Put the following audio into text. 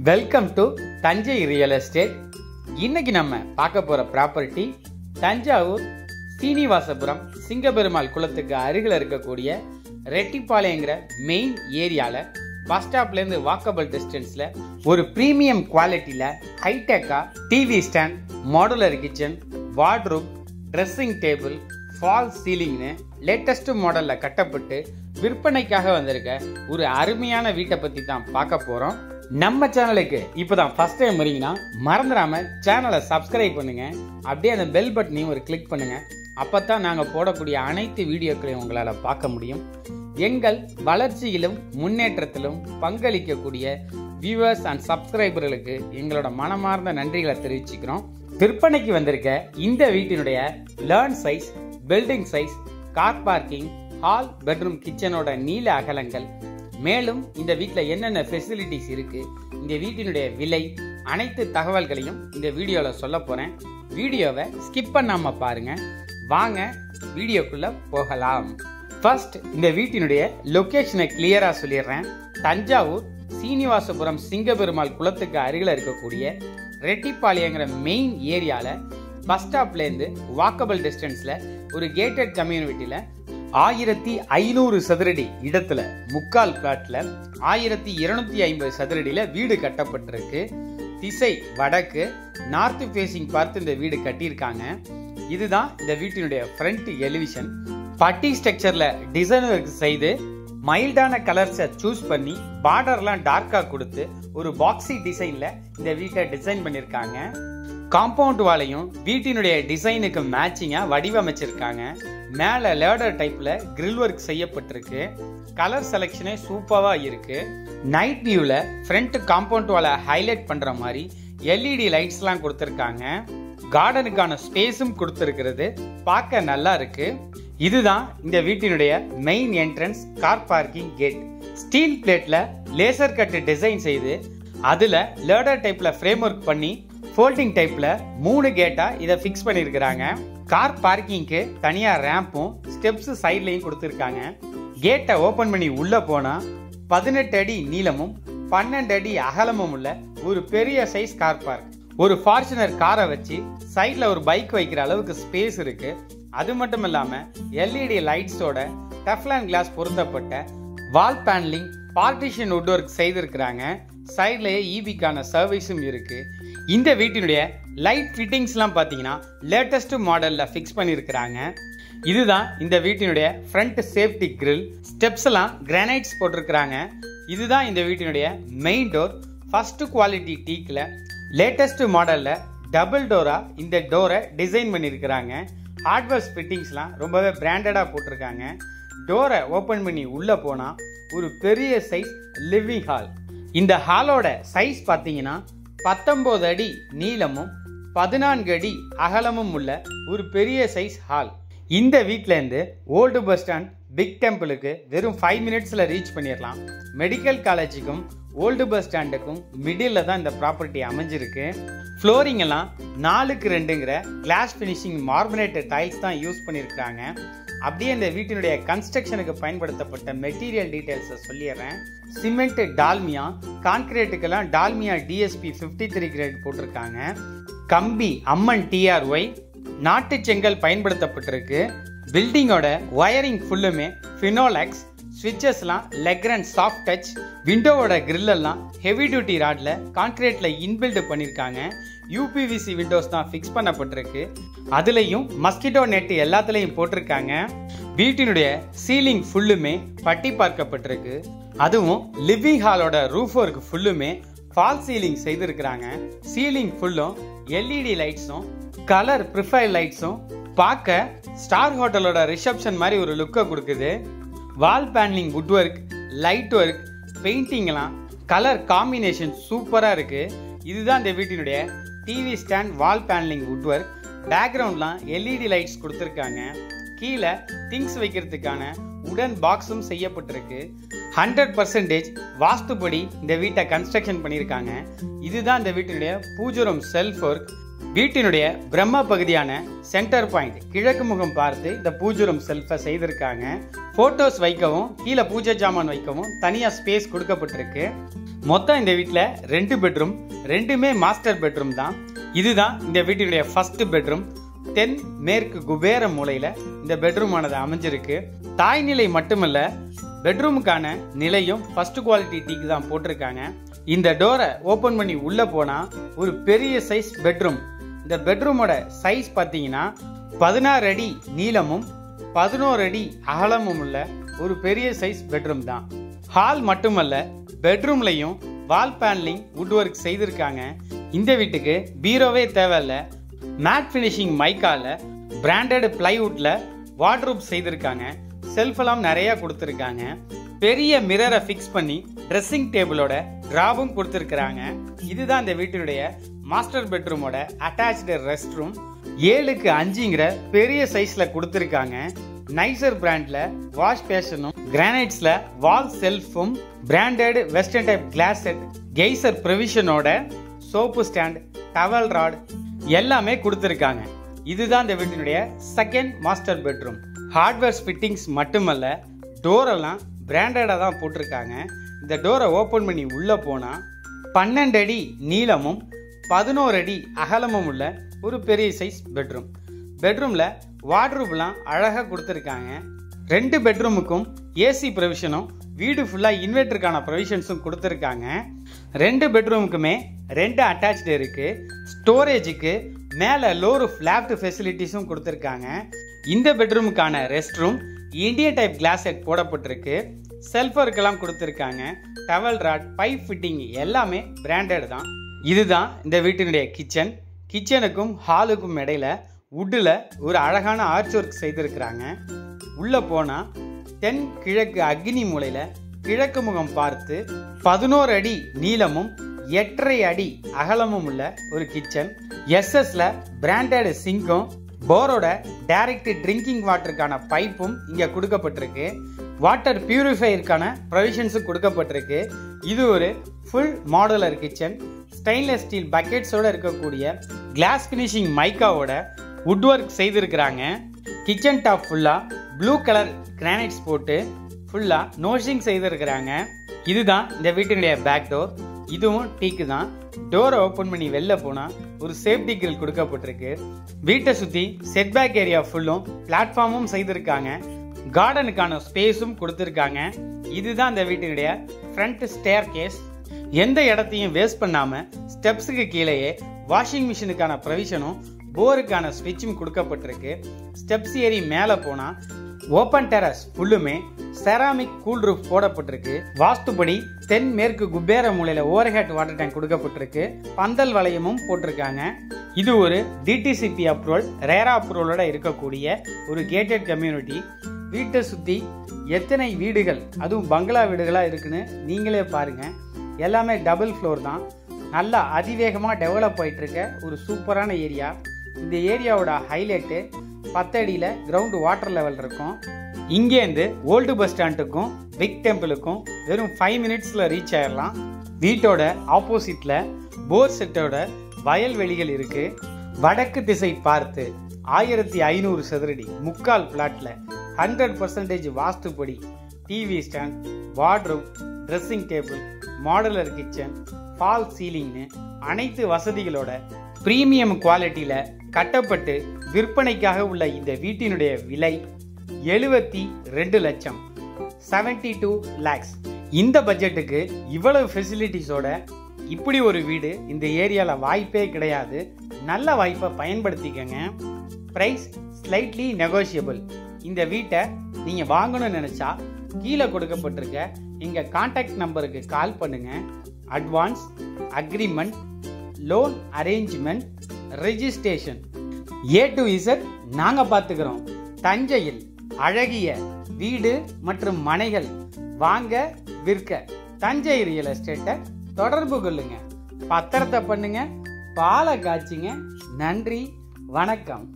Welcome to Thanjai real estate. இன்னைக்கு நம்ம பார்க்க போற ப்ராப்பர்ட்டி தஞ்சாவூர் சீனிவாசபுரம் சிங்கபெருமாள் குளத்துக்கு அருகில் இருக்கக்கூடிய ரெட்டிப்பாளையங்கிற மெயின் ஏரியால பஸ் ஸ்டாப்ல இருந்து வாக்கபிள் டிஸ்டன்ஸ்ல ஒரு பிரீமியம் குவாலிட்டியில ஹைடெக்கா TV stand, modular kitchen, wardrobe, dressing table, fall சீலிங்னு லேட்டஸ்ட் மாடல்ல கட்டப்பட்டு விற்பனைக்காக வந்திருக்க ஒரு அருமையான வீட்டை பத்தி தான் பார்க்க போறோம். நம்ம சேனலுக்கு இப்பதான் ஃபர்ஸ்ட் டைம் வரீங்கன்னா மறந்துடாம சேனலை சப்ஸ்கிரைப் பண்ணுங்க. அப்படியே அந்த பெல் பட்டனையும் ஒரு கிளிக் பண்ணுங்க. அப்பதான் நாங்க போடக்கூடிய அனைத்து வீடியோக்களையும் உங்களால பார்க்க முடியும். எங்கள் வளர்ச்சியிலும் முன்னேற்றத்திலும் பங்களிக்கக்கூடிய வியூவர்ஸ் அண்ட் சப்ஸ்கிரைபர்களுக்கு எங்களோட மனமார்ந்த நன்றிகளை தெரிவிச்சுக்கிறோம். விற்பனைக்கு வந்திருக்க இந்த வீட்டினுடைய லேர்ன் size, building size, car parking, hall, bedroom, கிச்சனோட நீள அகலங்கள், மேலும் இந்த வீட்டில் என்னென்ன ஃபெசிலிட்டிஸ் இருக்கு, இந்த வீட்டினுடைய விலை, அனைத்து தகவல்களையும் இந்த வீடியோவில் சொல்ல போறேன். வீடியோவை ஸ்கிப் பண்ணாம பாருங்க. வாங்க வீடியோக்குள்ள போகலாம். ஃபர்ஸ்ட் இந்த வீட்டினுடைய லொகேஷனை கிளியரா சொல்லிடுறேன். தஞ்சாவூர் சீனிவாசபுரம் சிங்கபெருமாள் குளத்துக்கு அருகில் இருக்கக்கூடிய ரெட்டிப்பாளையங்கிற மெயின் ஏரியால பஸ் ஸ்டாப்ல இருந்து வாக்கபிள் டிஸ்டன்ஸ்ல ஒரு கேட்டட் கம்யூனிட்டியில 1500 சதுரடி இடத்துல முக்கால் பிளாட்ல 1250 சதுரடியில வீடு கட்டப்பட்டிருக்கு. திசை வடக்கு, நார்த் ஃபேசிங் பார்த்து இந்த வீடு கட்டியிருக்காங்க. இதுதான் இந்த வீட்டினுடைய ஃப்ரண்ட் எலிவேஷன். பட்டி ஸ்ட்ரக்சர்ல டிசைன் ஒர்க் செய்து மைல்டான கலர்ஸை சூஸ் பண்ணி பார்டர்லாம் டார்க்கா கொடுத்து ஒரு பாக்ஸி டிசைன்ல இந்த வீட்டை டிசைன் பண்ணிருக்காங்க. காம்பவுண்ட் வாலையும் வீட்டினுடைய டிசைனுக்கு மேட்சிங்கா வடிவமைச்சிருக்காங்க. மேல லேடர் டைப்ல கிரில் ஒர்க் செய்யப்பட்டிருக்கு. கலர் செலக்ஷனே சூப்பரா இருக்கு. நைட் வியூல ஃப்ரண்ட் காம்பவுண்ட் வாலை ஹைலைட் பண்ற மாதிரி எல்இடி லைட்ஸ் எல்லாம் கொடுத்திருக்காங்க. கார்டனுக்கான ஸ்பேஸும் கொடுத்திருக்கிறது. பார்க்க நல்லா இருக்கு. இதுதான் இந்த வீட்டினுடைய main entrance car parking gate. Steel பிளேட்ல லேசர் கட் டிசைன் செய்து அதுல லேடர் டைப்ல ஃப்ரேம் ஒர்க் பண்ணி ஃபோல்டிங் டைப்ல 3 கேட்டா இதை ஃபிக்ஸ் பண்ணிருக்காங்க. கார் பார்க்கிங்க்கு தனியா ரேம்பும் ஸ்டெப்ஸ் சைட்லயும் கொடுத்திருக்காங்க. கேட்டை ஓபன் பண்ணி உள்ள போனா 18 அடி நீளமும் 12 அடி அகலமும் உள்ள ஒரு பெரிய சைஸ் கார் பார்க். ஒரு ஃபார்ச்சுனர் காரை வச்சு சைட்ல ஒரு பைக் வைக்கிற அளவுக்கு ஸ்பேஸ் இருக்கு. அது மட்டும் இல்லாம எல்இடி லைட்ஸோட டெஃப்லான் கிளாஸ் பொருத்தப்பட்ட wall panelling, partition wood work செய்திருக்கிறாங்க. சைட்லயே ஈபிக்கான சர்வீஸும் இருக்கு. இந்த வீட்டினுடைய லைட் ஃபிட்டிங்ஸ்லாம் பார்த்தீங்கன்னா லேட்டஸ்ட் மாடல்ல ஃபிக்ஸ் பண்ணியிருக்கிறாங்க. இதுதான் இந்த வீட்டினுடைய ஃப்ரண்ட் சேஃப்டி கிரில். ஸ்டெப்ஸ் எல்லாம் கிரானைட்ஸ் போட்டிருக்கிறாங்க. இதுதான் இந்த வீட்டினுடைய மெயின் டோர். ஃபர்ஸ்ட் குவாலிட்டி டீக்ல லேட்டஸ்ட் மாடல்ல டபுள் டோரா இந்த டோரை டிசைன் பண்ணியிருக்கிறாங்க. ஹார்ட்வேர் ஃபிட்டிங்ஸ்லாம் ரொம்பவே பிராண்டடா போட்டிருக்காங்க. டோரை ஓபன் பண்ணி உள்ள போனா ஒரு பெரிய சைஸ் லிவிங் ஹால். இந்த ஹாலோட சைஸ் பார்த்தீங்கன்னா 19 அடி நீளமும் 14 அடி அகலமும் உள்ள ஒரு பெரிய சைஸ் ஹால். இந்த வீட்ல இருந்து ஓல்டு பஸ் ஸ்டாண்ட், பிக் டெம்பிளுக்கு வெறும் 5 மினிட்ஸ்ல ரீச் பண்ணிடலாம். மெடிக்கல் காலேஜுக்கும் ஓல்டு பஸ் ஸ்டாண்டுக்கும் மிடில் தான் இந்த ப்ராப்பர்ட்டி அமைஞ்சிருக்கு. ஃப்ளோரிங் எல்லாம் 4x2ங்கிற கிளாஸ் பினிஷிங் மார்பனேட்டட் டைல்ஸ் தான் யூஸ் பண்ணியிருக்காங்க. அப்படியே இந்த வீட்டினுடைய கன்ஸ்ட்ரக்ஷனுக்கு பயன்படுத்தப்பட்ட மெட்டீரியல் டீடைல்ஸை சொல்லிடுறேன். சிமெண்ட் டால்மியா, கான்கிரீட்டுக்கெல்லாம் டால்மியா டிஎஸ்பி 53 கிரேட் போட்டிருக்காங்க. கம்பி அம்மன் டிஆர்ஒய், நாட்டு செங்கல் பயன்படுத்தப்பட்டிருக்கு. பில்டிங்கோட ஒயரிங் ஃபுல்லுமே ஃபினோலெக்ஸ். ஸ்விட்சஸ்லாம் லெக்ரண்ட் சாஃப்ட் டச். விண்டோவோட கிரில் எல்லாம் ஹெவி டியூட்டி ராட்ல கான்கிரீட்ல இன்பில்ட் பண்ணிருக்காங்க. யூபிவிசி விண்டோஸ் தான் ஃபிக்ஸ் பண்ணப்பட்டிருக்கு. அதுலயும் மஸ்கிட்டோ நெட் எல்லாத்துலயும் போட்டிருக்காங்க. வீட்டினுடைய சீலிங் ஃபுல்லுமே பட்டி பார்க்கப்பட்டிருக்கு. அதுவும் லிவிங் ஹாலோட ரூஃப் ஒர்க் ஃபுல்லுமே ஃபால் சீலிங் செய்திருக்கிறாங்க. சீலிங் ஃபுல்லும் எல்இடி லைட்ஸும் கலர் ப்ரிஃபைல் லைட்ஸும் பார்க்க ஸ்டார் ஹோட்டலோட ரிசப்ஷன் மாதிரி ஒரு லுக்கை கொடுக்குது. Wall panelling, wood work, light work, painting எல்லாம் கலர் காம்பினேஷன் சூப்பரா இருக்கு. இதுதான் இந்த வீட்டினுடைய TV stand, wall panelling, wood work. பேக்ரவுண்ட்லாம் எல்இடி லைட்ஸ் கொடுத்திருக்காங்க. கீழே திங்ஸ் வைக்கிறதுக்கான உடன் பாக்ஸும் செய்யப்பட்டிருக்கு. 100% வாஸ்துபடி இந்த வீட்டை கன்ஸ்ட்ரக்ஷன் பண்ணியிருக்காங்க. இதுதான் இந்த வீட்டினுடைய பூஜை செல்ஃப் ஒர்க். வீட்டினுடைய பிரம்ம பகுதியான சென்டர் பாயிண்ட் கிழக்கு முகம் பார்த்து இந்த பூஜை ரூம் செல்ஃபை செய்திருக்காங்க. போட்டோஸ் வைக்கவும் கீழே பூஜை ஜாமான் வைக்கவும் தனியா ஸ்பேஸ் கொடுக்கப்பட்டிருக்கு. மொத்தம் இந்த வீட்டில் 2 பெட்ரூம், 2மே மாஸ்டர் பெட்ரூம் தான். இதுதான் இந்த வீட்டினுடைய ஃபர்ஸ்ட் பெட்ரூம். தென் மேற்கு குபேர மூலையில இந்த பெட்ரூம் ஆனது அமைஞ்சிருக்கு. தாய்நிலை மட்டுமல்ல, பெட்ரூமுக்கான நிலையும் ஃபர்ஸ்ட் குவாலிட்டி டீக்கு தான் போட்டிருக்காங்க. இந்த டோரை ஓபன் பண்ணி உள்ள போனா ஒரு பெரிய சைஸ் பெட்ரூம். இந்த பெட்ரூமோட சைஸ் பாத்தீங்கன்னா 16 அடி நீளமும் 11 அடி அகலமும் உள்ள ஒரு பெரிய சைஸ் பெட்ரூம் தான். ஹால் மட்டுமல்ல, பெட்ரூம்லையும் வால் பேனலிங் வுட் ஒர்க் செய்திருக்காங்க. இந்த வீட்டுக்கு பீரோவே தேவையில்ல. மேட் பினிஷிங் மைக்கால பிராண்டட் பிளைவுட்ல வார்ட்ரோப் செய்திருக்காங்க. செல்ஃப் எல்லாம் நிறைய கொடுத்திருக்காங்க. பெரிய மிரரை ஃபிக்ஸ் பண்ணி ட்ரெஸ்ஸிங் டேபிளோட டிராவும் கொடுத்திருக்காங்க. இதுதான் இந்த வீட்டினுடைய மாஸ்டர் பெட்ரூமோட அட்டாச்டு ரெஸ்ட் ரூம். 7க்கு 5ங்கிற பெரிய சைஸ்ல கொடுத்திருக்காங்க. நைசர் பிராண்ட்ல வாஷ் பேஷனும் கிரானைட்ஸ்ல வால் செல்ஃபும் branded western type closet geyser ப்ரொவிஷனோட சோப்பு ஸ்டாண்ட் டவல் ராட் எல்லாமே கொடுத்திருக்காங்க. இதுதான் இந்த வீட்டினுடைய second master bedroom. Hardware fittings மட்டுமல்ல, டோர் எல்லாம் பிராண்டடா தான் போட்டிருக்காங்க. இந்த டோரை ஓபன் பண்ணி உள்ள போனா 12 அடி நீளமும் 11 அடி அகலமும் உள்ள ஒரு பெரிய சைஸ் பெட்ரூம். பெட்ரூம்ல வார்ட்ரோப்லாம் அழகா கொடுத்திருக்காங்க. 2 பெட்ரூமுக்கும் ஏசி ப்ரொவிஷனும் வீடு ஃபுல்லா இன்வெர்டருக்கான ப்ரொவிஷன்ஸும் கொடுத்திருக்காங்க. 2 பெட்ரூமுக்குமே 2 அட்டாச்டு இருக்கு. ஸ்டோரேஜுக்கு மேல லோர் ஃபிளாப்ட் ஃபெசிலிட்டிஸும் கொடுத்திருக்காங்க. இந்த பெட்ரூமுக்கான rest room Indian type closet போடப்பட்டிருக்கு. செல்ஃபருக்கெல்லாம் கொடுத்திருக்காங்க. டவல் ராட், பைப் ஃபிட்டிங் எல்லாமே பிராண்டட் தான். இதுதான் இந்த வீட்டினுடைய கிச்சன். கிச்சனுக்கும் ஹாலுக்கும் இடையில வுட்டில் ஒரு அழகான ஆர்ச் ஒர்க் செய்திருக்கிறாங்க. உள்ள போனா தென் கிழக்கு அக்னி மூலையில கிழக்கு முகம் பார்த்து 11 அடி நீளமும் 8.5 அடி அகலமும் உள்ள ஒரு கிச்சன். எஸ்எஸ்ல பிராண்டட் சிங்கும் போரோட டைரக்ட் ட்ரிங்கிங் வாட்டருக்கான பைப்பும் இங்க கொடுக்கப்பட்டிருக்கு. வாட்டர் பியூரிஃபையருக்கான ப்ரொவிஷன்ஸும் கொடுக்கப்பட்டிருக்கு. இது ஒரு full modular kitchen. Stainless steel பக்கெட்ஸோட இருக்கக்கூடிய கிளாஸ் பினிஷிங் மைக்காவோட வுட் ஒர்க் செய்திருக்கிறாங்க. கிச்சன் டாப் ஃபுல்லா ப்ளூ கலர் கிரானைட்ஸ் போட்டு ஃபுல்லா நோஷிங் செய்திருக்கிறாங்க. இதுதான் இந்த வீட்டினுடைய பேக் டோர். இதுவும் டீக்கு தான். டோரை ஓபன் பண்ணி வெளில போனா ஒரு சேஃப்டி கிரில் கொடுக்கப்பட்டிருக்கு. வீட்டை சுத்தி செட்பேக் ஏரியா ஃபுல்லும் பிளாட்ஃபார்மும் செய்திருக்காங்க. கார்டனுக்கான ஸ்பேஸும் கொடுத்திருக்காங்க. இதுதான் இந்த வீட்டினுடைய ஃப்ரண்ட் ஸ்டேர் கேஸ். எந்த இடத்தையும் வேஸ்ட் பண்ணாம ஸ்டெப்ஸுக்கு கீழேயே வாஷிங் மிஷினுக்கான ப்ரொவிஷனும் போருக்கான ஸ்விட்சும் கொடுக்கப்பட்டிருக்கு. ஸ்டெப்ஸ் ஏறி மேல போனா ஓபன் டெரஸ் ஃபுல்லுமே செராமிக் கூல் ரூஃப் போடப்பட்டிருக்கு. வாஸ்துபடி தென் மேற்கு குபேர மூலையில ஓவர்ஹெட் வாட்டர் டேங்க் கொடுக்கப்பட்டிருக்கு. பந்தல் வளையமும் போட்டிருக்காங்க. இது ஒரு டிடிசிபி அப்ரூவல், ரேரா அப்ரூவலோட இருக்கக்கூடிய ஒரு கேட்டட் கம்யூனிட்டி. வீட்டை சுத்தி எத்தனை வீடுகள், அதுவும் பங்களா வீடுகளா இருக்குன்னு நீங்களே பாருங்க. எல்லாமே டபுள் ஃப்ளோர் தான். நல்லா அதிவேகமா டெவலப் ஆயிட்டு இருக்க ஒரு சூப்பரான ஏரியா. இந்த ஏரியாவோட ஹைலைட்டு 10 அடியில கிரவுண்ட் வாட்டர் லெவல் இருக்கும். இங்கேருந்து ஓல்டு பஸ் ஸ்டாண்டுக்கும் பிக் டெம்பிளுக்கும் வெறும் 5 மினிட்ஸ்ல ரீச் ஆயிடலாம். வீட்டோட ஆப்போசிட்ல போர் செட்டோட வயல்வெளிகள் இருக்கு. வடக்கு திசை பார்த்து 1500 சதுரடி முக்கால் பிளாட்ல 100% வாஸ்துப்படி TV stand, wardrobe, dressing table, modular kitchen, fall சீலிங்னு அனைத்து வசதிகளோட பிரீமியம் குவாலிட்டியில கட்டப்பட்டு விற்பனைக்காக உள்ள இந்த வீட்டினுடைய விலை 72 லட்சம், 72 lakhs. இந்த பட்ஜெட்டுக்கு இவ்வளவு ஃபெசிலிட்டிஸோட இப்படி ஒரு வீடு இந்த ஏரியால வாய்ப்பே கிடையாது. நல்ல வாய்ப்பை பயன்படுத்திக்கங்க. Price slightly negotiable. இந்த வீட்டை நீங்க வாங்கணும்னு நினைச்சா கீழே கொடுக்கப்பட்டிருக்க எங்க கான்டாக்ட் நம்பருக்கு கால் பண்ணுங்க. Advance, agreement, loan arrangement, registration A to Z நாங்க பார்த்துக்கிறோம். தஞ்சையில் அழகிய வீடு மற்றும் மனைகள் வாங்க விற்க தஞ்சை ரியல் எஸ்டேட்டை தொடர்பு கொள்ளுங்க. பத்திரத்தை பண்ணுங்க, பாலை காய்ச்சுங்க. நன்றி, வணக்கம்.